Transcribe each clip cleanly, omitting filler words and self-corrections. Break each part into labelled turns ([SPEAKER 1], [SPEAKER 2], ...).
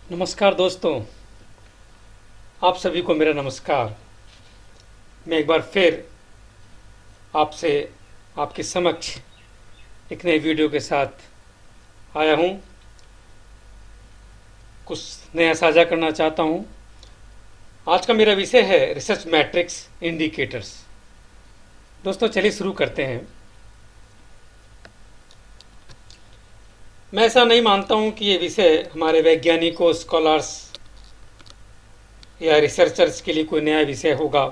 [SPEAKER 1] नमस्कार दोस्तों। आप सभी को मेरा नमस्कार। मैं एक बार फिर आपसे आपके समक्ष एक नए वीडियो के साथ आया हूं। कुछ नया साझा करना चाहता हूं। आज का मेरा विषय है रिसर्च मैट्रिक्स इंडिकेटर्स। दोस्तों चलिए शुरू करते हैं। मैं ऐसा नहीं मानता हूं कि ये विषय हमारे वैज्ञानिकों, स्कॉलर्स या रिसर्चर्स के लिए कोई नया विषय होगा।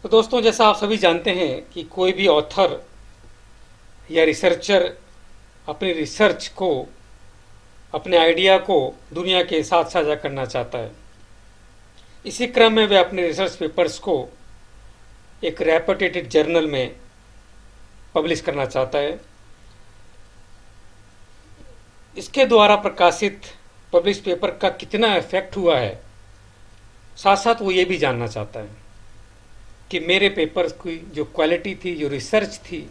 [SPEAKER 1] तो दोस्तों, जैसा आप सभी जानते हैं कि कोई भी ऑथर या रिसर्चर अपनी रिसर्च को, अपने आइडिया को दुनिया के साथ साझा करना चाहता है। इसी क्रम में वह अपने रिसर्च पेपर्स को एक रेपुटेटेड जर्नल में पब्लिश करना चाहता है। इसके द्वारा प्रकाशित पब्लिश पेपर का कितना इफेक्ट हुआ है, साथ साथ वो ये भी जानना चाहता है कि मेरे पेपर की जो क्वालिटी थी, जो रिसर्च थी,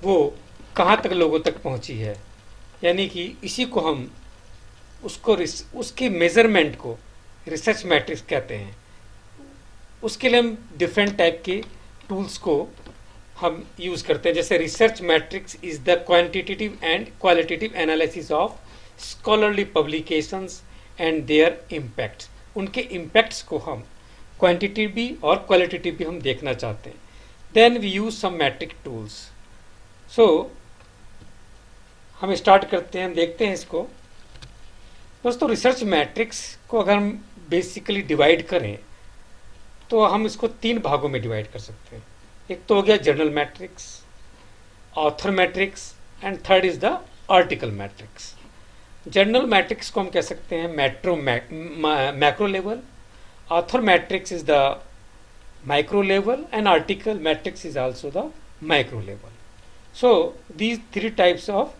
[SPEAKER 1] वो कहाँ तक लोगों तक पहुँची है। यानी कि इसी को हम उसके मेजरमेंट को रिसर्च मैट्रिक्स कहते हैं। उसके लिए हम डिफरेंट टाइप के टूल्स को हम यूज़ करते हैं। जैसे research metrics is the quantitative and qualitative analysis of scholarly publications and their impacts. उनके इम्पैक्ट्स को हम क्वांटिटेटिव भी और क्वालिटेटिव भी हम देखना चाहते हैं। Then we use some metric tools. So हम स्टार्ट करते हैं, हम देखते हैं इसको। दोस्तों, रिसर्च मैट्रिक्स को अगर हम बेसिकली डिवाइड करें तो हम इसको 3 भागों में डिवाइड कर सकते हैं। एक तो हो गया journal matrix, author matrix and third is the article matrix. Journal matrix को हम कह सकते हैं macro level, author matrix is the micro level and article matrix is also the micro level. So these 3 types of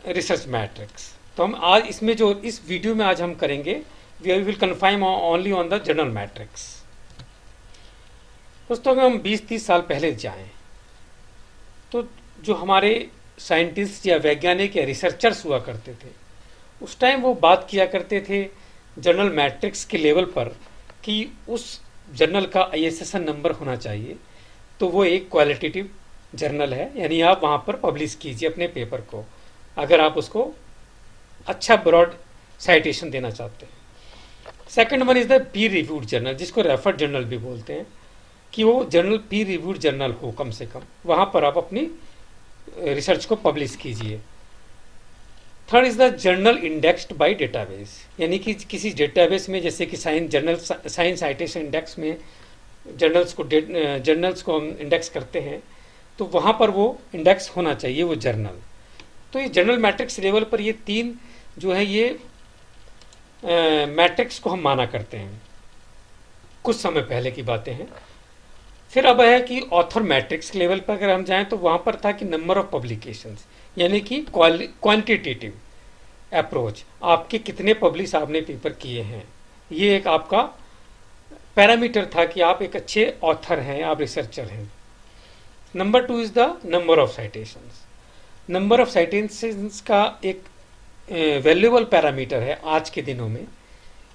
[SPEAKER 1] research matrix. तो हम आज इसमें जो इस वीडियो में आज हम करेंगे, we will confine only on the journal metrics. दोस्तों, अगर हम 20-30 साल पहले जाएं तो जो हमारे साइंटिस्ट या वैज्ञानिक या रिसर्चर्स हुआ करते थे, उस टाइम वो बात किया करते थे जर्नल मैट्रिक्स के लेवल पर कि उस जर्नल का ISSN नंबर होना चाहिए, तो वो एक क्वालिटेटिव जर्नल है। यानी आप वहाँ पर पब्लिश कीजिए अपने पेपर को, अगर आप उसको अच्छा ब्रॉड साइटेशन देना चाहते हैं। Second one is the Pir reviewed journal, जिसको रेफर्ड जर्नल भी बोलते हैं, कि वो जर्नल पीर रिव्यूड जर्नल हो, कम से कम वहाँ पर आप अपनी रिसर्च को पब्लिश कीजिए। Third is the journal indexed by database, यानी कि किसी डेटाबेस में, जैसे कि साइंस साइटेशन इंडेक्स में जर्नल्स को हम इंडेक्स करते हैं, तो वहाँ पर वो इंडेक्स होना चाहिए वो जर्नल। तो ये जर्नल मैट्रिक्स लेवल पर ये 3 जो है ये मैट्रिक्स को हम माना करते हैं। कुछ समय पहले की बातें हैं। फिर अब है कि ऑथर मैट्रिक्स लेवल पर अगर हम जाएं तो वहाँ पर था कि नंबर ऑफ पब्लिकेशंस, यानी कि क्वांटिटेटिव अप्रोच, आपके कितने पब्लिश आपने पेपर किए हैं, ये एक आपका पैरामीटर था कि आप एक अच्छे ऑथर हैं, आप रिसर्चर हैं। Number 2 is the number of citations. Number of citations का एक वैल्यूएबल पैरामीटर है आज के दिनों में,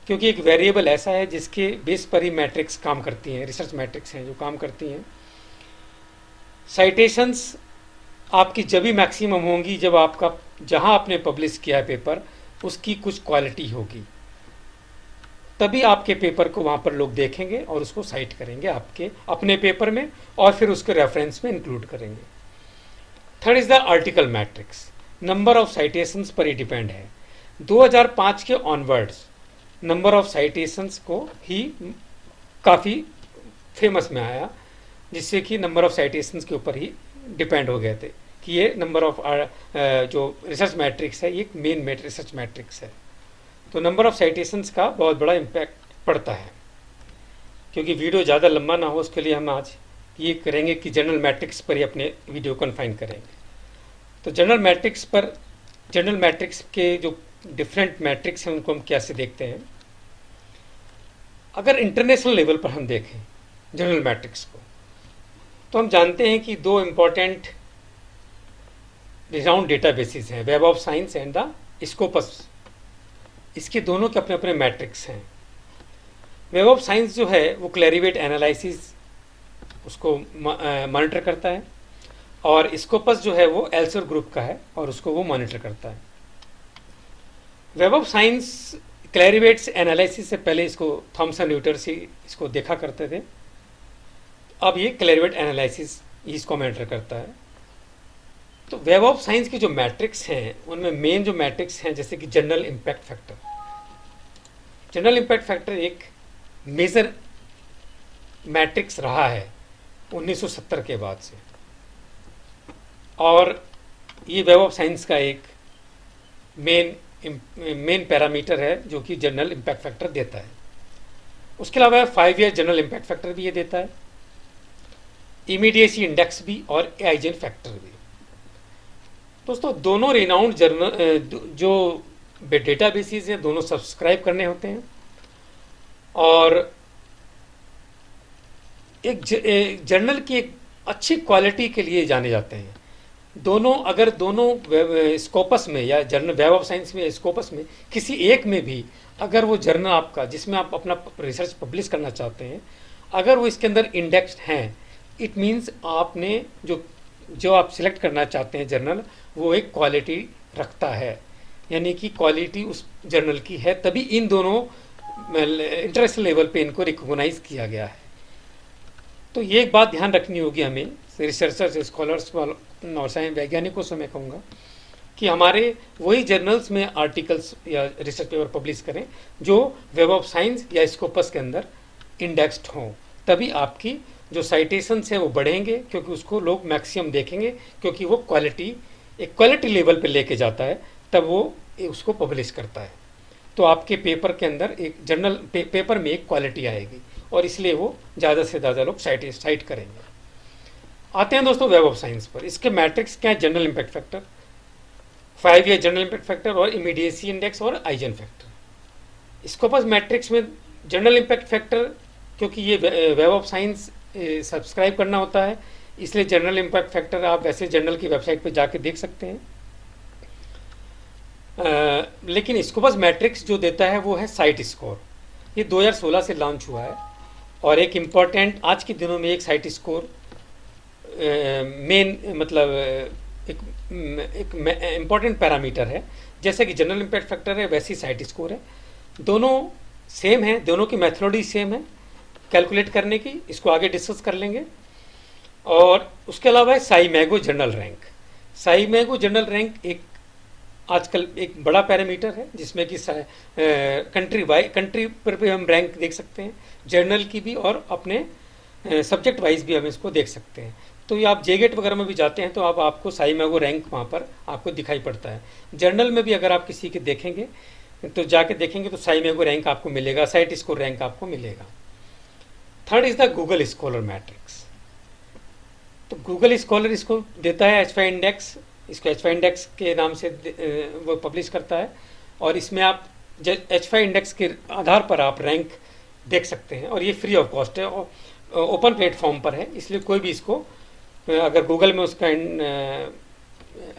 [SPEAKER 1] क्योंकि एक वेरिएबल ऐसा है जिसके बेस पर ही मैट्रिक्स काम करती हैं, रिसर्च मैट्रिक्स हैं जो काम करती हैं। साइटेशंस आपकी जब भी मैक्सिमम होंगी जब आपका जहां आपने पब्लिश किया है पेपर, उसकी कुछ क्वालिटी होगी, तभी आपके पेपर को वहां पर लोग देखेंगे और उसको साइट करेंगे आपके अपने पेपर में, और फिर उसके रेफरेंस में इंक्लूड करेंगे। Third is the article matrix. Number of citations पर ही डिपेंड है। 2005 के ऑनवर्ड्स नंबर ऑफ साइटेशंस को ही काफ़ी फेमस में आया, जिससे कि नंबर ऑफ साइटेशंस के ऊपर ही डिपेंड हो गए थे कि ये नंबर ऑफ जो रिसर्च मैट्रिक्स है, ये एक मेन रिसर्च मैट्रिक्स है। तो नंबर ऑफ साइटेशंस का बहुत बड़ा इम्पैक्ट पड़ता है। क्योंकि वीडियो ज़्यादा लंबा ना हो, उसके लिए हम आज ये करेंगे कि जनरल मैट्रिक्स पर ही अपने वीडियो कन्फाइन करेंगे। तो जनरल मैट्रिक्स के जो डिफरेंट मैट्रिक्स हैं उनको हम कैसे देखते हैं। अगर इंटरनेशनल लेवल पर हम देखें जनरल मैट्रिक्स को, तो हम जानते हैं कि 2 इम्पॉर्टेंट रिनाउंड डेटाबेसेस हैं, web of science and the Scopus, इसके दोनों के अपने अपने मैट्रिक्स हैं। वेब ऑफ साइंस जो है वो क्लैरिवेट एनालिसिस उसको मॉनिटर करता है, और स्कोपस जो है वो एल्सर ग्रुप का है और उसको वो मॉनिटर करता है। वेब ऑफ साइंस क्लैरिवेट्स एनालिसिस से पहले इसको थॉमसन न्यूटर्स ही इसको देखा करते थे, अब ये क्लैरिवेट एनालिसिस इसको मॉनिटर करता है। तो वेब ऑफ साइंस के जो मैट्रिक्स हैं उनमें मेन जो मैट्रिक्स हैं जैसे कि general impact factor. General impact factor एक मेजर मैट्रिक्स रहा है 1970 के बाद से, और ये वेब ऑफ साइंस का एक मेन पैरामीटर है जो कि जनरल इम्पैक्ट फैक्टर देता है। उसके अलावा 5 ईयर जनरल इम्पैक्ट फैक्टर भी ये देता है, इमीडिएसी इंडेक्स भी और आइजन फैक्टर भी। दोस्तों दोनों रिनाउंड जर्नल जो डेटाबेसेस हैं दोनों सब्सक्राइब करने होते हैं, और एक जर्नल की एक अच्छी क्वालिटी के लिए जाने जाते हैं। अगर दोनों स्कोपस में या जर्नल वेब ऑफ साइंस में स्कोपस में किसी एक में भी अगर वो जर्नल आपका जिसमें आप अपना रिसर्च पब्लिश करना चाहते हैं अगर वो इसके अंदर इंडेक्स्ड हैं, इट मीन्स आपने जो आप सिलेक्ट करना चाहते हैं जर्नल वो एक क्वालिटी रखता है, यानी कि क्वालिटी उस जर्नल की है, तभी इन दोनों इंटरनेशनल लेवल पे इनको रिकॉग्नाइज किया गया है। तो ये एक बात ध्यान रखनी होगी हमें रिसर्चर्स, स्कॉलर्स और साइंस वैज्ञानिकों से मैं कहूँगा कि हमारे वही जर्नल्स में आर्टिकल्स या रिसर्च पेपर पब्लिश करें जो वेब ऑफ साइंस या स्कोपस के अंदर इंडेक्स्ड हों, तभी आपकी जो साइटेशंस हैं वो बढ़ेंगे, क्योंकि उसको लोग मैक्सिमम देखेंगे, क्योंकि वो एक क्वालिटी लेवल पे लेके जाता है, तब वो उसको पब्लिश करता है। तो आपके पेपर के अंदर एक जर्नल पेपर में एक क्वालिटी आएगी, और इसलिए वो ज़्यादा से ज़्यादा लोग साइट करेंगे। आते हैं दोस्तों वेब ऑफ साइंस पर। इसके मैट्रिक्स क्या है? General impact factor, 5 year general impact factor और इमीडिएसी इंडेक्स और आइजन फैक्टर। स्कोपस मैट्रिक्स में जनरल इम्पैक्ट फैक्टर, क्योंकि ये वेब ऑफ साइंस सब्सक्राइब करना होता है, इसलिए जनरल इम्पैक्ट फैक्टर आप वैसे जर्नल की वेबसाइट पर जाके देख सकते हैं। लेकिन स्कोपस मैट्रिक्स जो देता है वो है साइट स्कोर। ये 2016 से लॉन्च हुआ है, और एक इम्पॉर्टेंट आज के दिनों में एक साइट स्कोर मेन मतलब एक इम्पॉर्टेंट पैरामीटर है। जैसे कि जनरल इम्पैक्ट फैक्टर है वैसी साइट स्कोर है, दोनों सेम है, दोनों की मेथोडोलॉजी सेम है कैलकुलेट करने की, इसको आगे डिस्कस कर लेंगे। और उसके अलावा है साइमैगो जनरल रैंक। साइमैगो जनरल रैंक एक आजकल एक बड़ा पैरामीटर है जिसमें कि कंट्री पर भी हम रैंक देख सकते हैं, जर्नल की भी और अपने सब्जेक्ट वाइज भी हम इसको देख सकते हैं। तो ये आप जेगेट वगैरह में भी जाते हैं तो आपको साइमैगो रैंक वहाँ पर आपको दिखाई पड़ता है। जर्नल में भी अगर आप किसी के देखेंगे तो जाके देखेंगे तो साइमैगो रैंक आपको मिलेगा, साइट स्कोर रैंक आपको मिलेगा। Third is the Google scholar matrix. तो गूगल स्कॉलर इसको देता है H5 इंडेक्स, इसको H5 इंडेक्स के नाम से वो पब्लिश करता है, और इसमें आप H5 इंडेक्स के आधार पर आप रैंक देख सकते हैं, और ये फ्री ऑफ कॉस्ट है और ओपन प्लेटफॉर्म पर है, इसलिए कोई भी इसको अगर गूगल में उसका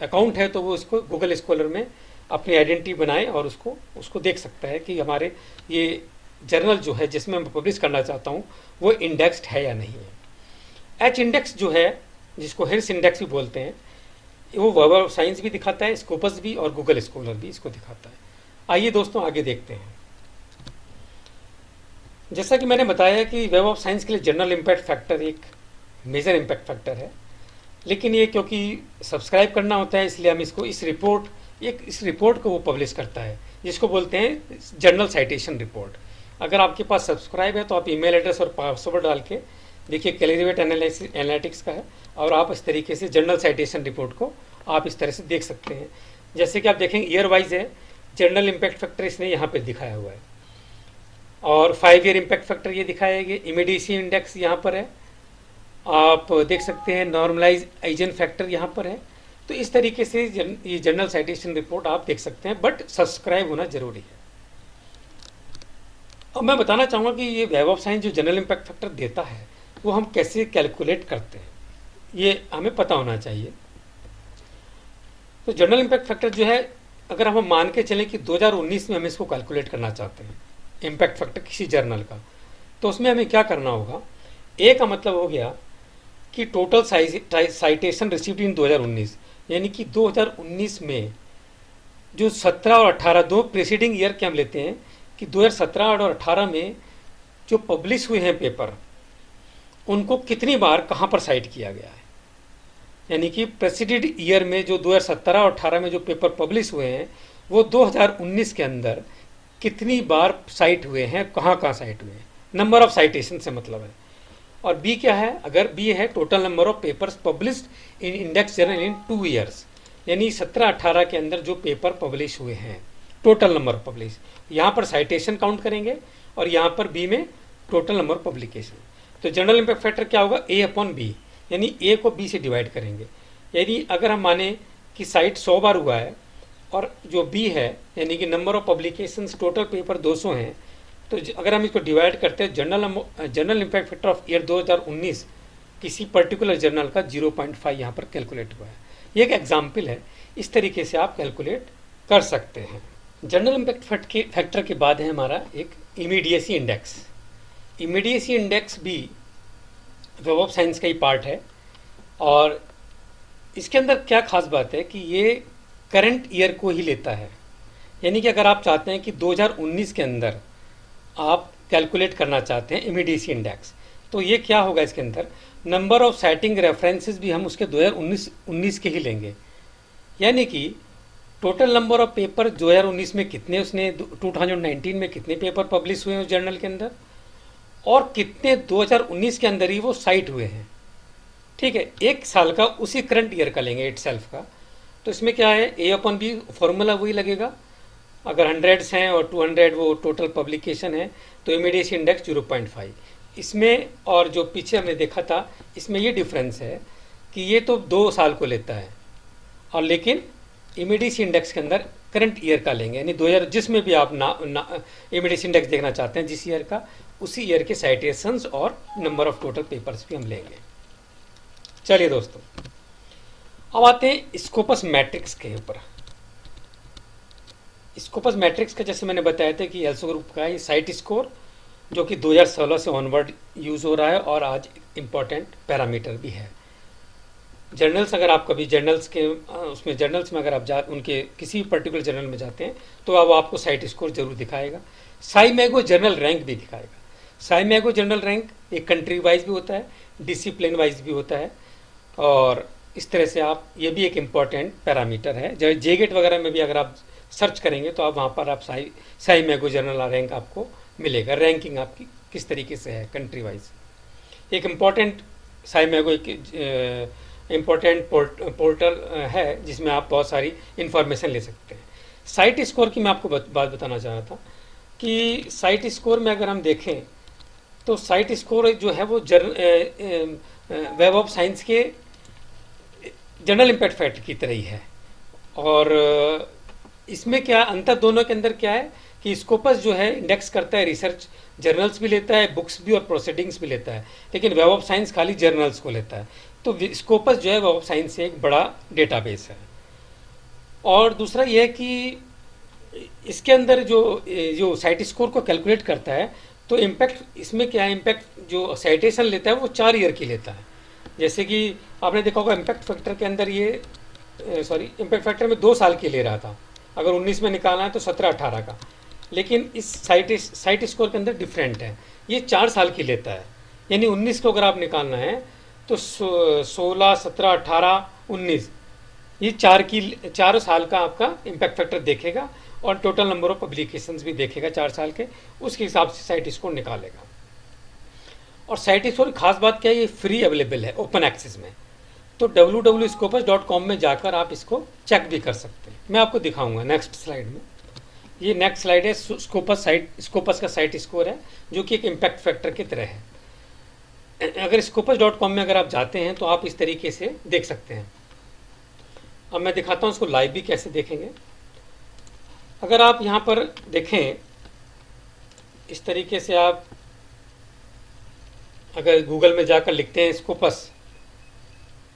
[SPEAKER 1] अकाउंट है तो वो इसको गूगल स्कॉलर में अपनी आइडेंटिटी बनाए और उसको देख सकता है कि हमारे ये जर्नल जो है जिसमें मैं पब्लिश करना चाहता हूँ वो इंडेक्स्ड है या नहीं है। H इंडेक्स जो है जिसको हिल्स इंडेक्स भी बोलते हैं, वो वेब ऑफ साइंस भी दिखाता है, स्कोपस भी और गूगल स्कॉलर भी इसको दिखाता है। आइए दोस्तों आगे देखते हैं। जैसा कि मैंने बताया कि वेब ऑफ साइंस के लिए जनरल इम्पैक्ट फैक्टर एक मेजर इम्पैक्ट फैक्टर है, लेकिन ये क्योंकि सब्सक्राइब करना होता है इसलिए हम इसको इस रिपोर्ट को वो पब्लिश करता है जिसको बोलते हैं जर्नल साइटेशन रिपोर्ट। अगर आपके पास सब्सक्राइब है तो आप ईमेल एड्रेस और पासवर्ड डाल के देखिए, क्लैरिवेट एनालिटिक्स का है, और आप इस तरीके से जर्नल साइटेशन रिपोर्ट को आप इस तरह से देख सकते हैं। जैसे कि आप देखेंगे ईयर वाइज है, जर्नल इम्पैक्ट फैक्टर इसने यहाँ पे दिखाया हुआ है, और 5 ईयर इम्पैक्ट फैक्टर ये दिखाया गया, इमीडिएसी इंडेक्स यहाँ पर है, आप देख सकते हैं नॉर्मलाइज आइजन फैक्टर यहाँ पर है। तो इस तरीके से ये जर्नल साइटेशन रिपोर्ट आप देख सकते हैं, बट सब्सक्राइब होना जरूरी है। अब मैं बताना चाहूँगा कि ये वेब ऑफ साइंस जो जनरल इम्पैक्ट फैक्टर देता है वो हम कैसे कैलकुलेट करते हैं, ये हमें पता होना चाहिए। तो जनरल इम्पैक्ट फैक्टर जो है अगर हम मान के चलें कि 2019 में हम इसको कैलकुलेट करना चाहते हैं इम्पैक्ट फैक्टर किसी जर्नल का, तो उसमें हमें क्या करना होगा। ए का मतलब हो गया कि टोटल साइटेशन रिसीव्ड इन 2019, यानी कि 2019 में जो 17 और 18 दो प्रीसीडिंग ईयर के हम लेते हैं कि 2017 और 18 में जो पब्लिश हुए हैं पेपर, उनको कितनी बार कहाँ पर साइट किया गया है। यानी कि प्रेसिडेंट ईयर में जो 2017 और 18 में जो पेपर पब्लिश हुए हैं वो 2019 के अंदर कितनी बार साइट हुए हैं, कहाँ कहाँ साइट हुए हैं, नंबर ऑफ साइटेशन से मतलब है। और बी क्या है, अगर बी है total number of papers published in index journal in 2 years, यानी 17-18 के अंदर जो पेपर पब्लिश हुए हैं टोटल नंबर ऑफ पब्लिश, यहाँ पर साइटेशन काउंट करेंगे और यहाँ पर बी में टोटल नंबर ऑफ पब्लिकेशन। तो जनरल इम्पैक्ट फैक्टर क्या होगा, ए अपॉन बी, यानी ए को बी से डिवाइड करेंगे। यानी अगर हम माने कि साइट 100 बार हुआ है और जो बी है यानी कि number of publications total paper 200 हैं, तो अगर हम इसको डिवाइड करते हैं general impact factor of year 2019 किसी पर्टिकुलर जर्नल का 0.5 यहाँ पर कैलकुलेट हुआ है। ये एक एग्जाम्पल है, इस तरीके से आप कैलकुलेट कर सकते हैं। जनरल इम्पैक्ट फैक्टर के बाद है हमारा एक इमीडिएसी इंडेक्स। इमीडिएसी इंडेक्स भी वेब ऑफ साइंस का ही पार्ट है और इसके अंदर क्या खास बात है कि ये करंट ईयर को ही लेता है। यानी कि अगर आप चाहते हैं कि 2019 के अंदर आप कैलकुलेट करना चाहते हैं इमीडिएसी इंडेक्स, तो ये क्या होगा, इसके अंदर नंबर ऑफ साइटिंग रेफरेंसेस भी हम उसके 2019 के ही लेंगे। यानी कि टोटल नंबर ऑफ पेपर 2019 में कितने, उसने 2019 में कितने पेपर पब्लिश हुए हैं उस जर्नल के अंदर और कितने 2019 के अंदर ही वो साइट हुए हैं। ठीक है, एक साल का उसी करंट ईयर का लेंगे इट सेल्फ का। तो इसमें क्या है, ए अपन बी फॉर्मूला वही लगेगा। अगर 100 हैं और 200 वो टोटल पब्लिकेशन है तो इमीडिएसी इंडेक्स 0.5 इसमें। और जो पीछे हमने देखा था इसमें ये डिफरेंस है कि ये तो 2 साल को लेता है और लेकिन इमीडिएसी इंडेक्स के अंदर करंट ईयर का लेंगे, यानी 2000 जिसमें भी आप इमीडिएसी इंडेक्स देखना चाहते हैं जिस ईयर का, उसी ईयर के साइटेशंस और नंबर ऑफ टोटल पेपर्स भी हम लेंगे। चलिए दोस्तों, अब आते हैं स्कोपस मैट्रिक्स के ऊपर। स्कोपस मैट्रिक्स का जैसे मैंने बताया था कि एल्सो ग्रुप का ये साइट स्कोर जो कि 2016 से ऑनवर्ड यूज़ हो रहा है और आज इम्पॉर्टेंट पैरामीटर भी है। जर्नल्स, अगर आप कभी जर्नल्स के उसमें जर्नल्स में अगर आप उनके किसी पर्टिकुलर जर्नल में जाते हैं तो अब आपको साइट स्कोर जरूर दिखाएगा। साइमैगो जर्नल रैंक भी दिखाएगा। साइमैगो जर्नल रैंक एक कंट्री वाइज भी होता है, डिसिप्लिन वाइज भी होता है और इस तरह से आप, ये भी एक इम्पॉर्टेंट पैरामीटर है। जब जेगेट वगैरह में भी अगर आप सर्च करेंगे तो आप वहाँ पर आप साइमैगो जर्नल रैंक आपको मिलेगा, रैंकिंग आपकी किस तरीके से है कंट्री वाइज। एक इम्पॉर्टेंट साइमैगो एक इम्पॉर्टेंट पोर्टल है जिसमें आप बहुत सारी इंफॉर्मेशन ले सकते हैं। साइट स्कोर की मैं आपको बात बताना चाह रहा था कि साइट स्कोर में अगर हम देखें तो साइट स्कोर जो है वो वेब ऑफ साइंस के जनरल इम्पैक्ट फैक्टर की तरह ही है। और इसमें क्या अंतर दोनों के अंदर क्या है कि स्कोपस जो है इंडेक्स करता है रिसर्च जर्नल्स भी लेता है, बुक्स भी और प्रोसीडिंग्स भी लेता है, लेकिन वेब ऑफ साइंस खाली जर्नल्स को लेता है। तो स्कोपस जो है वेब ऑफ साइंस से एक बड़ा डेटाबेस है। और दूसरा ये है कि इसके अंदर जो साइट स्कोर को कैलकुलेट करता है तो इम्पैक्ट इसमें क्या है, इम्पैक्ट जो साइटेशन लेता है वो 4 ईयर की लेता है। जैसे कि आपने देखा होगा इम्पैक्ट फैक्टर के अंदर ये इम्पैक्ट फैक्टर में 2 साल की ले रहा था, अगर 19 में निकालना है तो 17-18 का, लेकिन इस साइट स्कोर के अंदर डिफरेंट है, ये 4 साल की लेता है। यानी 19 को अगर आप निकालना है तो 16, 17, 18, 19 ये 4 साल का आपका इम्पैक्ट फैक्टर देखेगा और टोटल नंबर ऑफ पब्लिकेशंस भी देखेगा 4 साल के, उसके हिसाब से साइट स्कोर निकालेगा। और साइट स्कोर खास बात क्या है, ये फ्री अवेलेबल है ओपन एक्सेस में, तो www.scopus.com में जाकर आप इसको चेक भी कर सकते हैं। मैं आपको दिखाऊंगा नेक्स्ट स्लाइड में। ये नेक्स्ट स्लाइड है, स्कोपस का साइट स्कोर है जो कि एक इम्पैक्ट फैक्टर की तरह है। अगर scopus.com में अगर आप जाते हैं तो आप इस तरीके से देख सकते हैं। अब मैं दिखाता हूँ इसको लाइव भी कैसे देखेंगे। अगर आप यहाँ पर देखें इस तरीके से, आप अगर गूगल में जाकर लिखते हैं स्कोपस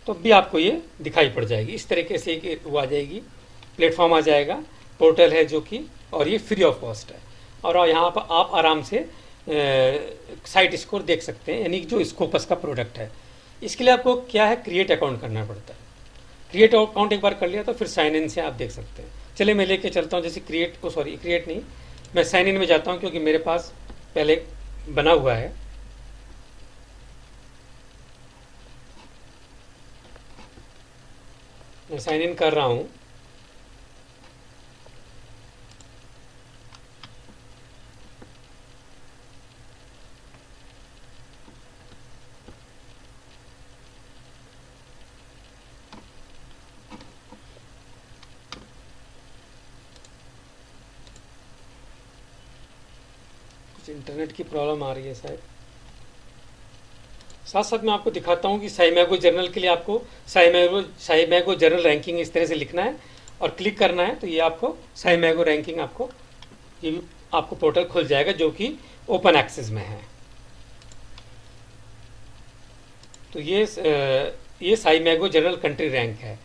[SPEAKER 1] तो भी आपको ये दिखाई पड़ जाएगी। इस तरीके से वो आ जाएगी, प्लेटफॉर्म आ जाएगा पोर्टल है जो कि, और ये फ्री ऑफ कॉस्ट है। और यहाँ पर आप आराम से साइट स्कोर देख सकते हैं, यानी कि जो स्कोपस का प्रोडक्ट है। इसके लिए आपको क्या है, क्रिएट अकाउंट करना पड़ता है। क्रिएट अकाउंट एक बार कर लिया तो फिर साइन इन से आप देख सकते हैं। चलिए मैं लेके चलता हूँ, जैसे क्रिएट नहीं, मैं साइन इन में जाता हूँ क्योंकि मेरे पास पहले बना हुआ है। मैं साइन इन कर रहा हूँ। इंटरनेट की प्रॉब्लम आ रही है शायद। साथ साथ मैं आपको दिखाता हूँ कि साईमैगो जर्नल के लिए आपको साईमैगो जर्नल रैंकिंग इस तरह से लिखना है और क्लिक करना है, तो ये आपको साईमैगो रैंकिंग ये आपको पोर्टल खुल जाएगा जो कि ओपन एक्सेस में है। तो ये साईमैगो जर्नल कंट्री रैंक है।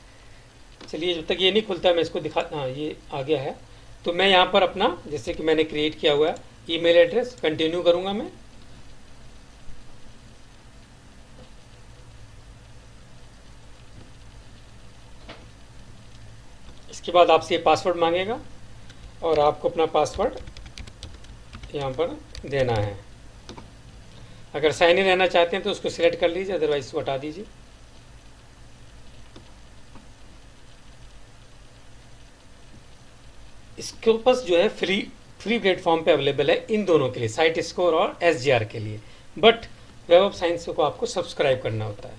[SPEAKER 1] चलिए जब तक ये नहीं खुलता मैं इसको हाँ ये आ गया है। तो मैं यहाँ पर अपना, जैसे कि मैंने क्रिएट किया हुआ है ईमेल एड्रेस, कंटिन्यू करूँगा मैं। इसके बाद आपसे ये पासवर्ड मांगेगा और आपको अपना पासवर्ड यहाँ पर देना है। अगर साइन इन रहना चाहते हैं तो उसको सिलेक्ट कर लीजिए, अदरवाइज इसको हटा दीजिए। स्कोपस जो है फ्री प्लेटफॉर्म पे अवेलेबल है इन दोनों के लिए, साइट स्कोर और एसजीआर के लिए, बट वेब ऑफ साइंस को आपको सब्सक्राइब करना होता है।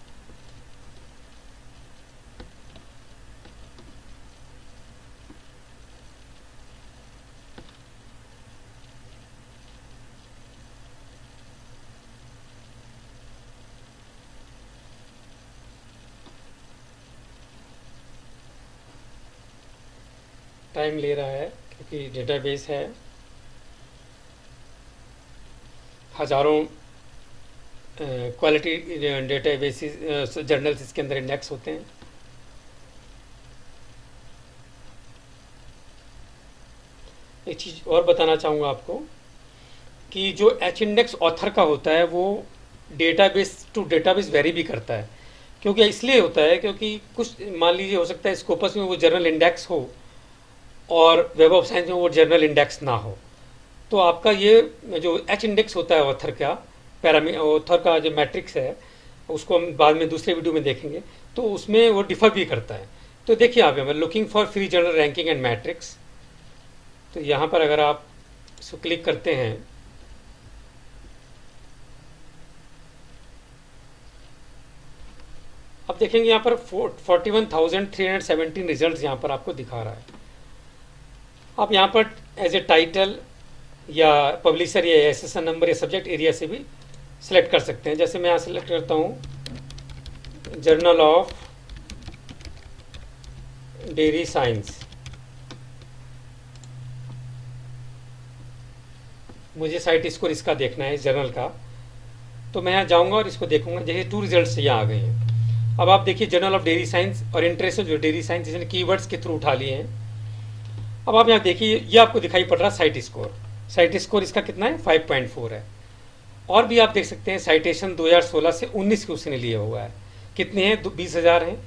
[SPEAKER 1] टाइम ले रहा है क्योंकि डेटाबेस है, हजारों क्वालिटी डेटाबेसेस जर्नल्स इसके अंदर इंडेक्स होते हैं। एक चीज़ और बताना चाहूँगा आपको कि जो एच इंडेक्स ऑथर का होता है वो डेटाबेस टू डेटाबेस वेरी भी करता है। क्योंकि इसलिए होता है क्योंकि कुछ मान लीजिए हो सकता है स्कोपस में वो जर्नल इंडेक्स हो और वेब ऑफ साइंस में वो जर्नल इंडेक्स ना हो, तो आपका ये जो एच इंडेक्स होता है ऑथर का, ऑथर का जो मैट्रिक्स है उसको हम बाद में दूसरे वीडियो में देखेंगे, तो उसमें वो डिफर भी करता है। तो देखिए आप यहाँ looking for free journal ranking and matrix, तो यहाँ पर अगर आप इसको क्लिक करते हैं अब देखेंगे यहाँ पर 41,317 रिजल्ट यहाँ पर आपको दिखा रहा है। आप यहाँ पर एज ए टाइटल या पब्लिशर या एसएसएन नंबर या सब्जेक्ट एरिया से भी सिलेक्ट कर सकते हैं। जैसे मैं यहाँ सिलेक्ट करता हूँ जर्नल ऑफ डेयरी साइंस, मुझे साइट स्कोर इसका देखना है इस जर्नल का, तो मैं यहाँ जाऊँगा और इसको देखूंगा। जैसे 2 रिजल्ट्स यहाँ आ गए हैं। अब आप देखिए जर्नल ऑफ डेयरी साइंस और इंटरेस्ट जो डेयरी साइंस इसने कीवर्ड्स के थ्रू उठा लिए हैं। अब आप यहाँ देखिए ये आपको दिखाई पड़ रहा है साइट स्कोर इसका कितना है, 5.4 है। और भी आप देख सकते हैं साइटेशन 2016 से 19 के उसने लिए हुआ है, कितने हैं, 20,000 हैं।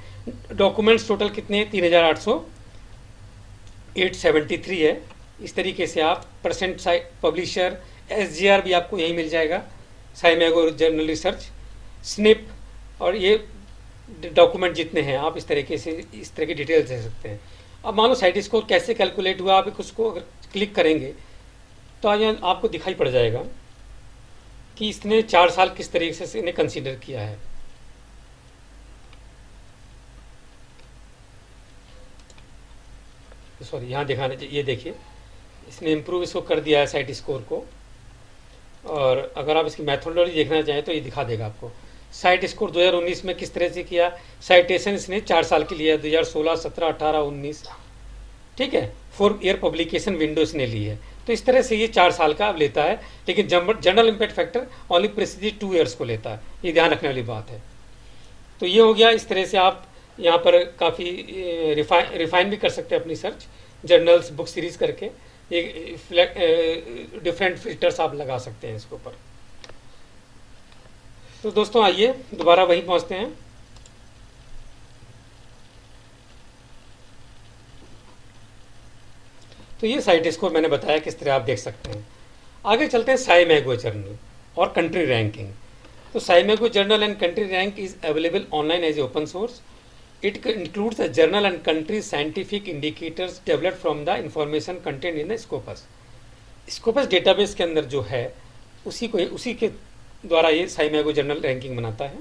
[SPEAKER 1] डॉक्यूमेंट्स टोटल कितने हैं, 3,873 है। इस तरीके से आप परसेंट साइट पब्लिशर एसजीआर भी आपको यही मिल जाएगा, साईमैगो जर्नल रिसर्च स्निप, और ये डॉक्यूमेंट जितने हैं आप इस तरीके से इस तरह की डिटेल्स दे सकते हैं। अब मान लो साइट स्कोर कैसे कैलकुलेट हुआ, आप उसको अगर क्लिक करेंगे तो आज आपको दिखाई पड़ जाएगा कि इसने 4 साल किस तरीके से इन्हें कंसीडर किया है। सॉरी यहाँ दिखाने चाहिए, ये देखिए इसने इम्प्रूव इसको कर दिया है साइट स्कोर को। और अगर आप इसकी मैथोडोलॉजी देखना चाहें तो ये दिखा देगा आपको साइट स्कोर 2019 में किस तरह से किया। साइटेशन इसने 4 साल के लिए 2016, 17, 18, 19, ठीक है। 4 ईयर पब्लिकेशन विंडो इसने ली है, तो इस तरह से ये 4 साल का अब लेता है। लेकिन general impact factor only president 2 years को लेता है, ये ध्यान रखने वाली बात है। तो ये हो गया। इस तरह से आप यहाँ पर काफ़ी रिफाइन भी कर सकते हैं अपनी सर्च। जर्नल्स, बुक सीरीज करके ये डिफरेंट फिल्टर्स आप लगा सकते हैं इसके ऊपर। तो दोस्तों आइए दोबारा वहीं पहुंचते हैं। तो ये साइट, इसको मैंने बताया किस तरह आप देख सकते हैं। आगे चलते हैं साइमैगो जर्नल और कंट्री रैंकिंग। तो SCImago journal and country rank is available online as open source. It includes the journal and country scientific indicators developed from the information contained in the Scopus. Scopus database के अंदर जो है उसी के द्वारा ये साइमैगो journal ranking बनाता है।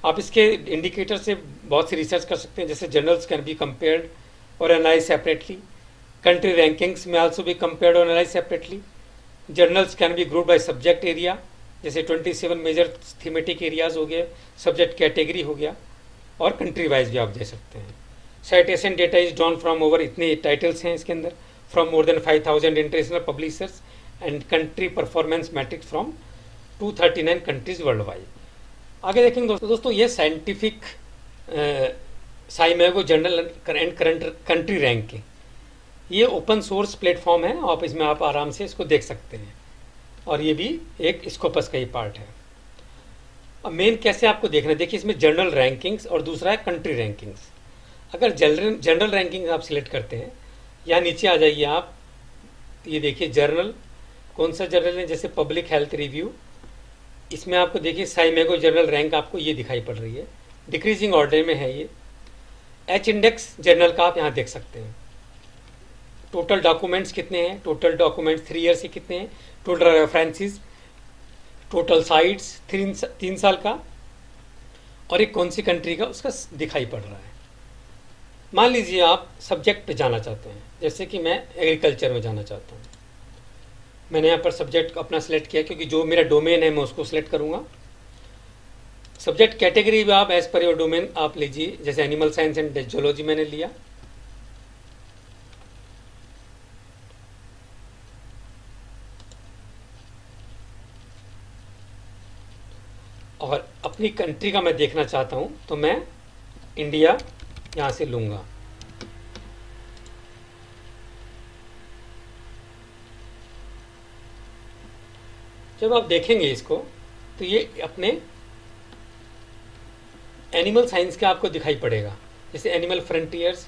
[SPEAKER 1] आप इसके इंडिकेटर से बहुत सी रिसर्च कर सकते हैं, जैसे जर्नल्स कैन बी कंपेयर्ड और एनालाइज सेपरेटली, कंट्री रैंकिंग्स में आल्सो बी कंपेयर्ड और analyse separately, journals can be group by subject area, जैसे 27 मेजर थीमेटिक एरियाज हो गए, सब्जेक्ट कैटेगरी हो गया, और कंट्री वाइज भी आप दे सकते हैं। Citation data is drawn from over, इतने टाइटल्स हैं इसके अंदर, from more than 5000 international publishers and country performance metrics from 239 countries worldwide. आगे देखेंगे दोस्तों ये scientific SCImago journal and country ranking, ये ओपन सोर्स प्लेटफॉर्म है, आप इसमें आप आराम से इसको देख सकते हैं, और ये भी एक स्कोपस का ही पार्ट है। अब मेन कैसे आपको देखना है, देखिए इसमें जर्नल रैंकिंग्स और दूसरा है कंट्री रैंकिंग्स। अगर जनरल रैंकिंग आप सिलेक्ट करते हैं, यहाँ नीचे आ जाइए आप, ये देखिए जर्नल, कौन सा जर्नल है, जैसे पब्लिक हेल्थ रिव्यू, इसमें आपको देखिए साइमैगो जर्नल रैंक आपको ये दिखाई पड़ रही है, डिक्रीजिंग ऑर्डर में है ये। एच इंडेक्स जर्नल का आप यहाँ देख सकते हैं, टोटल डॉक्यूमेंट्स कितने हैं, टोटल डॉक्यूमेंट्स 3 ईयर से कितने हैं, टोटल रेफरेंसेस, टोटल साइट्स 3 साल का, और एक कौन सी कंट्री का उसका दिखाई पड़ रहा है। मान लीजिए आप सब्जेक्ट पे जाना चाहते हैं, जैसे कि मैं एग्रीकल्चर में जाना चाहता हूँ, मैंने यहाँ पर सब्जेक्ट अपना सेलेक्ट किया, क्योंकि जो मेरा डोमेन है मैं उसको सिलेक्ट करूँगा। सब्जेक्ट कैटेगरी भी आप एज पर योर डोमेन आप लीजिए, जैसे एनिमल साइंस एंड जूलॉजी मैंने लिया, और अपनी कंट्री का मैं देखना चाहता हूं तो मैं इंडिया यहां से लूंगा। जब आप देखेंगे इसको तो ये अपने एनिमल साइंस का आपको दिखाई पड़ेगा, जैसे animal frontiers,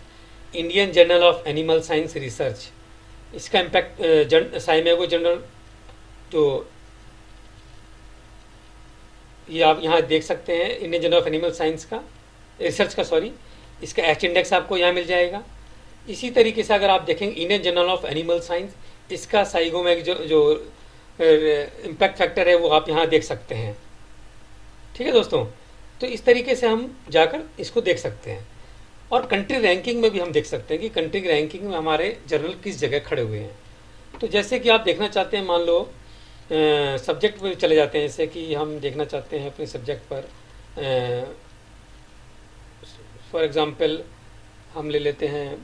[SPEAKER 1] Indian journal of animal science research, इसका इम्पैक्ट साइमैगो जर्नल, जो ये आप यहाँ देख सकते हैं, Indian journal of animal science का रिसर्च का, सॉरी, इसका एच इंडेक्स आपको यहाँ मिल जाएगा। इसी तरीके से अगर आप देखेंगे Indian journal of animal science, इसका साइगोमैग जो इम्पैक्ट फैक्टर है वो आप यहाँ देख सकते हैं। ठीक है दोस्तों, तो इस तरीके से हम जाकर इसको देख सकते हैं, और कंट्री रैंकिंग में भी हम देख सकते हैं कि कंट्री रैंकिंग में हमारे जर्नल किस जगह खड़े हुए हैं। तो जैसे कि आप देखना चाहते हैं, मान लो सब्जेक्ट पर चले जाते हैं, जैसे कि हम देखना चाहते हैं अपने सब्जेक्ट पर, फॉर एग्जांपल हम ले लेते हैं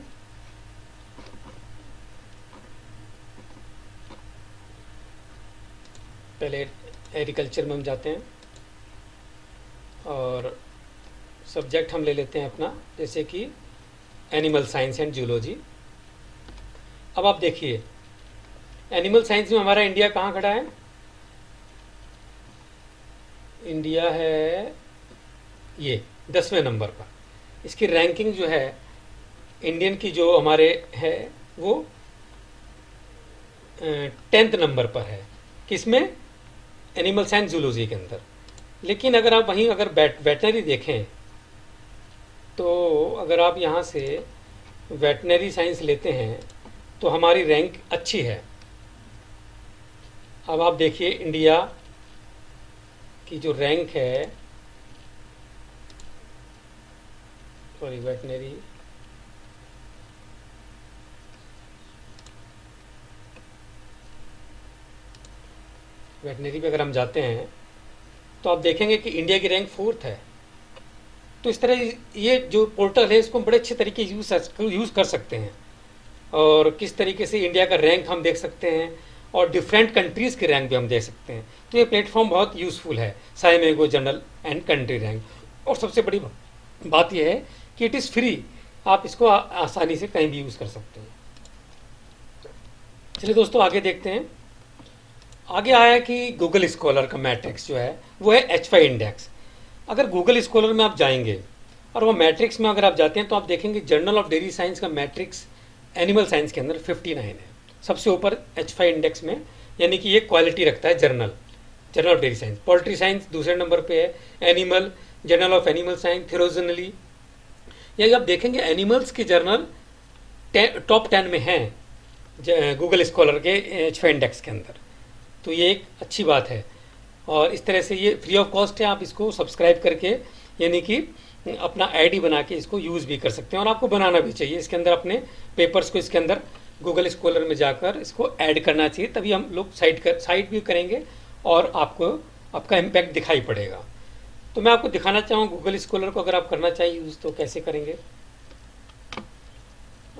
[SPEAKER 1] पहले एग्रीकल्चर में हम जाते हैं, और सब्जेक्ट हम ले लेते हैं अपना, जैसे कि एनिमल साइंस एंड जूलॉजी। अब आप देखिए एनिमल साइंस में हमारा इंडिया कहाँ खड़ा है, इंडिया है ये 10वें नंबर पर। इसकी रैंकिंग जो है इंडियन की जो हमारे है वो 10th नंबर पर है, किसमें, एनिमल साइंस जूलॉजी के अंदर। लेकिन अगर आप वहीं अगर वेटनरी देखें, तो अगर आप यहाँ से वेटनरी साइंस लेते हैं तो हमारी रैंक अच्छी है। अब आप देखिए इंडिया की जो रैंक है, सॉरी वेटनरी, पे अगर हम जाते हैं तो आप देखेंगे कि इंडिया की रैंक 4th है। तो इस तरह ये जो पोर्टल है इसको बड़े अच्छे तरीके यूज़ कर सकते हैं, और किस तरीके से इंडिया का रैंक हम देख सकते हैं, और डिफरेंट कंट्रीज़ के रैंक भी हम देख सकते हैं। तो ये प्लेटफॉर्म बहुत यूज़फुल है, साइमैगो जर्नल एंड कंट्री रैंक। और सबसे बड़ी बात यह है कि इट इज़ फ्री, आप इसको आसानी से कहीं भी यूज़ कर सकते हैं। चलिए दोस्तों आगे देखते हैं। आगे आया कि गूगल स्कॉलर का मैट्रिक्स जो है वो है H5 इंडेक्स। अगर गूगल स्कॉलर में आप जाएंगे और वो मैट्रिक्स में अगर आप जाते हैं तो आप देखेंगे जर्नल ऑफ डेयरी साइंस का मैट्रिक्स एनिमल साइंस के अंदर 59 है, सबसे ऊपर H5 इंडेक्स में, यानी कि ये क्वालिटी रखता है journal of dairy science. Poultry science दूसरे नंबर पे है, animal journal of animal science थिरोजनली। यदि आप देखेंगे एनिमल्स के जर्नल टॉप 10 में हैं गूगल स्कॉलर के H5 इंडेक्स के अंदर, तो ये एक अच्छी बात है। और इस तरह से ये फ्री ऑफ कॉस्ट है, आप इसको सब्सक्राइब करके यानी कि अपना आईडी बना के इसको यूज़ भी कर सकते हैं, और आपको बनाना भी चाहिए। इसके अंदर अपने पेपर्स को इसके अंदर गूगल स्कॉलर में जाकर इसको ऐड करना चाहिए, तभी हम लोग साइट भी करेंगे और आपको आपका इम्पैक्ट दिखाई पड़ेगा। तो मैं आपको दिखाना चाहूँ गूगल स्कॉलर को अगर आप करना चाहिए यूज़ तो कैसे करेंगे।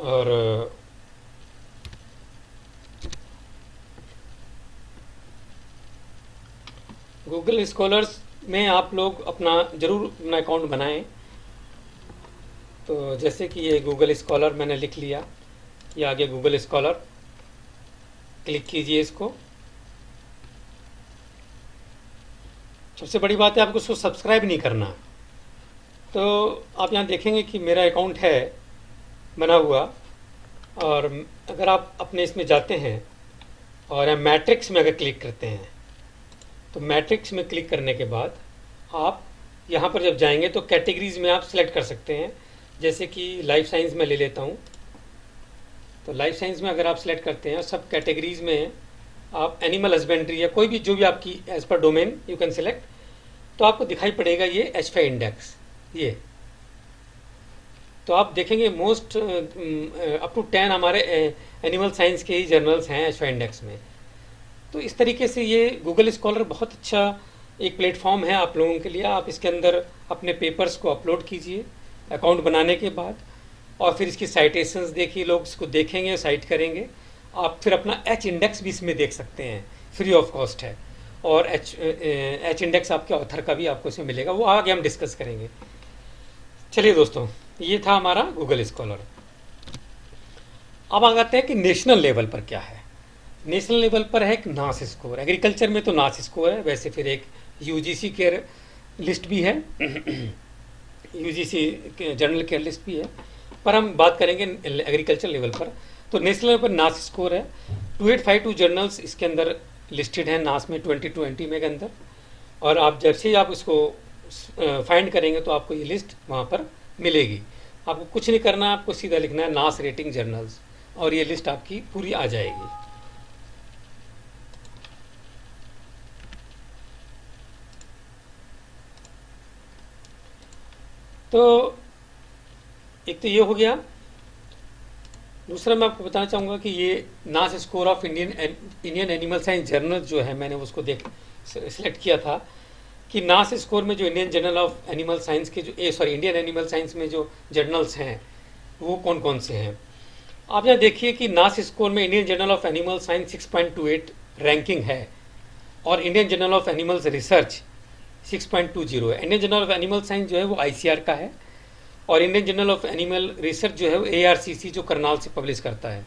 [SPEAKER 1] और गूगल स्कॉलर्स में आप लोग अपना ज़रूर अपना अकाउंट बनाएं। तो जैसे कि ये गूगल स्कॉलर मैंने लिख लिया, ये आगे गूगल स्कॉलर, क्लिक कीजिए इसको। सबसे बड़ी बात है आपको इसको सब्सक्राइब नहीं करना। तो आप यहाँ देखेंगे कि मेरा अकाउंट है बना हुआ, और अगर आप अपने इसमें जाते हैं और मैट्रिक्स में अगर क्लिक करते हैं तो मैट्रिक्स में क्लिक करने के बाद आप यहाँ पर जब जाएंगे तो कैटेगरीज में आप सिलेक्ट कर सकते हैं। जैसे कि लाइफ साइंस में ले लेता हूँ, तो लाइफ साइंस में अगर आप सिलेक्ट करते हैं सब कैटेगरीज में आप एनिमल हस्बेंड्री या कोई भी जो भी आपकी as per domain you can select, तो आपको दिखाई पड़ेगा ये H5 इंडेक्स। ये तो आप देखेंगे मोस्ट अप टू 10 हमारे एनिमल साइंस के ही जर्नल्स हैं H5 इंडेक्स में। तो इस तरीके से ये गूगल स्कॉलर बहुत अच्छा एक प्लेटफॉर्म है आप लोगों के लिए। आप इसके अंदर अपने पेपर्स को अपलोड कीजिए अकाउंट बनाने के बाद, और फिर इसकी साइटेशंस देखिए, लोग इसको देखेंगे, साइट करेंगे। आप फिर अपना H इंडेक्स भी इसमें देख सकते हैं, फ्री ऑफ कॉस्ट है। और H इंडेक्स आपके ऑथर का भी आपको इसमें मिलेगा, वो आगे हम डिस्कस करेंगे। चलिए दोस्तों, ये था हमारा गूगल स्कॉलर। अब आ जाते हैं कि नेशनल लेवल पर क्या है। नेशनल लेवल पर है एक नास स्कोर। एग्रीकल्चर में तो नास स्कोर है, वैसे फिर एक यूजीसी केयर लिस्ट भी है यूजीसी जनरल केयर लिस्ट भी है, पर हम बात करेंगे एग्रीकल्चर लेवल पर। तो नेशनल लेवल पर नास स्कोर है 2852 जर्नल्स इसके अंदर लिस्टेड है नास में 2020 में के अंदर। और आप जैसे ही आप इसको फाइंड करेंगे तो आपको ये लिस्ट वहाँ पर मिलेगी। आपको कुछ नहीं करना, आपको सीधा लिखना है नास रेटिंग जर्नल्स और ये लिस्ट आपकी पूरी आ जाएगी। तो एक तो ये हो गया। दूसरा मैं आपको बताना चाहूँगा कि ये नास score of Indian animal science journal जो है, मैंने उसको सिलेक्ट किया था कि नास स्कोर में जो Indian journal of animal science के जो इंडियन एनिमल साइंस में जो जर्नल्स हैं वो कौन कौन से हैं। आप यहाँ देखिए कि नास स्कोर में Indian journal of animal science 6.28 ranking है, और Indian journal of animals research 6.20 है। Indian journal of animal science जो है वो ICAR का है, और Indian journal of animal research जो है वो ARCC जो करनाल से पब्लिश करता है।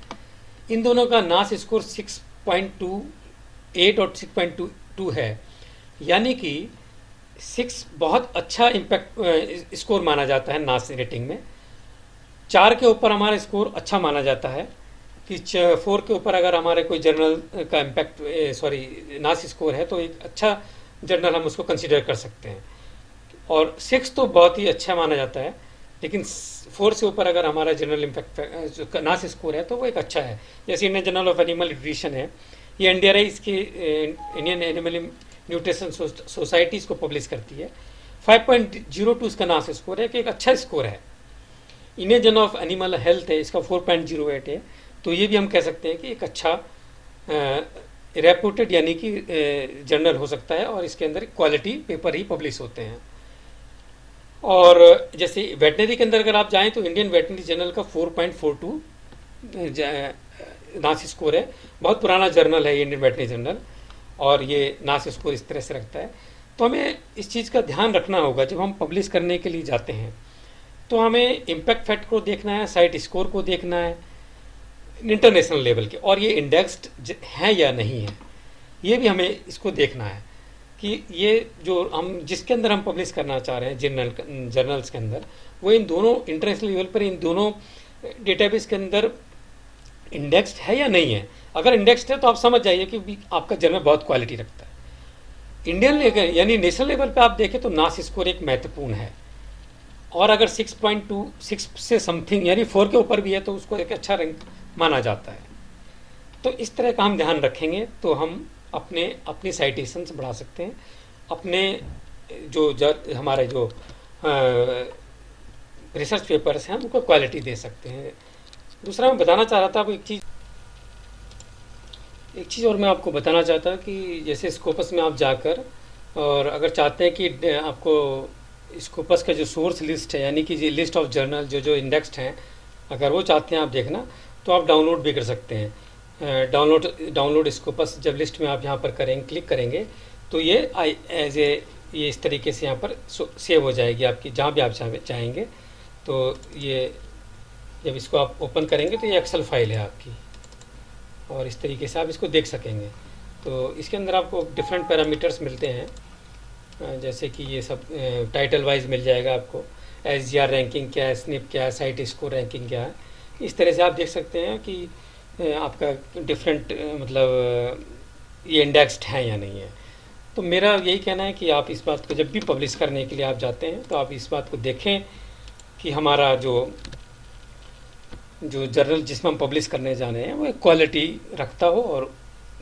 [SPEAKER 1] इन दोनों का नास स्कोर 6.28 और 6.22 है, यानी कि 6 बहुत अच्छा इम्पैक्ट स्कोर माना जाता है नास रेटिंग में। 4 के ऊपर हमारा स्कोर अच्छा माना जाता है कि 4 के ऊपर अगर हमारे कोई जर्नल का इम्पैक्ट नास स्कोर है तो एक अच्छा जर्नल हम उसको कंसिडर कर सकते हैं। और 6 तो बहुत ही अच्छा माना जाता है, लेकिन 4 से ऊपर अगर हमारा जनरल इम्पैक्ट जो नास स्कोर है तो वो एक अच्छा है। जैसे Indian journal of animal nutrition है, ये NDRI इसकी इंडियन एनिमल न्यूट्रिशन सोसाइटी इसको पब्लिश करती है। 5.02 इसका नास स्कोर है कि एक अच्छा स्कोर है। Indian journal of animal health है, इसका 4.08 है, तो ये भी हम कह सकते हैं कि एक अच्छा रेपुटेड यानी कि जर्नल हो सकता है, और इसके अंदर क्वालिटी पेपर ही पब्लिश होते हैं। और जैसे वेटनरी के अंदर अगर आप जाएं तो इंडियन वेटनरी जर्नल का 4.42 नास स्कोर है। बहुत पुराना जर्नल है ये इंडियन वेटनरी जर्नल, और ये नास स्कोर इस तरह से रखता है। तो हमें इस चीज़ का ध्यान रखना होगा जब हम पब्लिश करने के लिए जाते हैं, तो हमें इम्पैक्ट फैक्टर को देखना है, साइट स्कोर को देखना है, इंटरनेशनल लेवल के, और ये इंडेक्स्ड हैं या नहीं है, ये भी हमें इसको देखना है कि ये जो हम जिसके अंदर हम पब्लिश करना चाह रहे हैं जर्नल्स के अंदर, वो इन दोनों इंटरनेशनल लेवल पर इन दोनों डेटाबेस के अंदर इंडेक्स्ड है या नहीं है। अगर इंडेक्स्ड है तो आप समझ जाइए कि आपका जर्नल बहुत क्वालिटी रखता है। इंडियन लेवल यानी नेशनल लेवल पे आप देखें तो नास स्कोर एक महत्वपूर्ण है, और अगर 6.26 से समथिंग यानी 4 के ऊपर भी है तो उसको एक अच्छा रैंक माना जाता है। तो इस तरह का हम ध्यान रखेंगे तो हम अपनी साइटेशंस बढ़ा सकते हैं, अपने हमारे जो रिसर्च पेपर्स हैं उनको क्वालिटी दे सकते हैं। दूसरा मैं बताना चाह रहा था, अब एक चीज़ और मैं आपको बताना चाहता कि जैसे स्कोपस में आप जाकर और अगर चाहते हैं कि आपको स्कोपस का जो सोर्स लिस्ट है यानी कि लिस्ट ऑफ जर्नल जो इंडेक्स्ड हैं, अगर वो चाहते हैं आप देखना तो आप डाउनलोड भी कर सकते हैं। डाउनलोड स्कोपस जब लिस्ट में आप यहाँ पर क्लिक करेंगे तो ये ये इस तरीके से यहाँ पर सेव हो जाएगी आपकी, जहाँ भी आप चाहेंगे। तो ये जब इसको आप ओपन करेंगे तो ये एक्सेल फाइल है आपकी, और इस तरीके से आप इसको देख सकेंगे। तो इसके अंदर आपको डिफरेंट पैरामीटर्स मिलते हैं, जैसे कि ये सब टाइटल वाइज मिल जाएगा आपको, SGR रैंकिंग क्या है, स्निप क्या है, साइट स्कोर रैंकिंग क्या है। इस तरह से आप देख सकते हैं कि आपका डिफरेंट मतलब ये इंडेक्स्ड है या नहीं है। तो मेरा यही कहना है कि आप इस बात को जब भी पब्लिश करने के लिए आप जाते हैं तो आप इस बात को देखें कि हमारा जो जर्नल जिसमें हम पब्लिश करने जा रहे हैं वो एक क्वालिटी रखता हो, और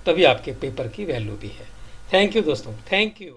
[SPEAKER 1] तभी आपके पेपर की वैल्यू भी है। थैंक यू दोस्तों, थैंक यू।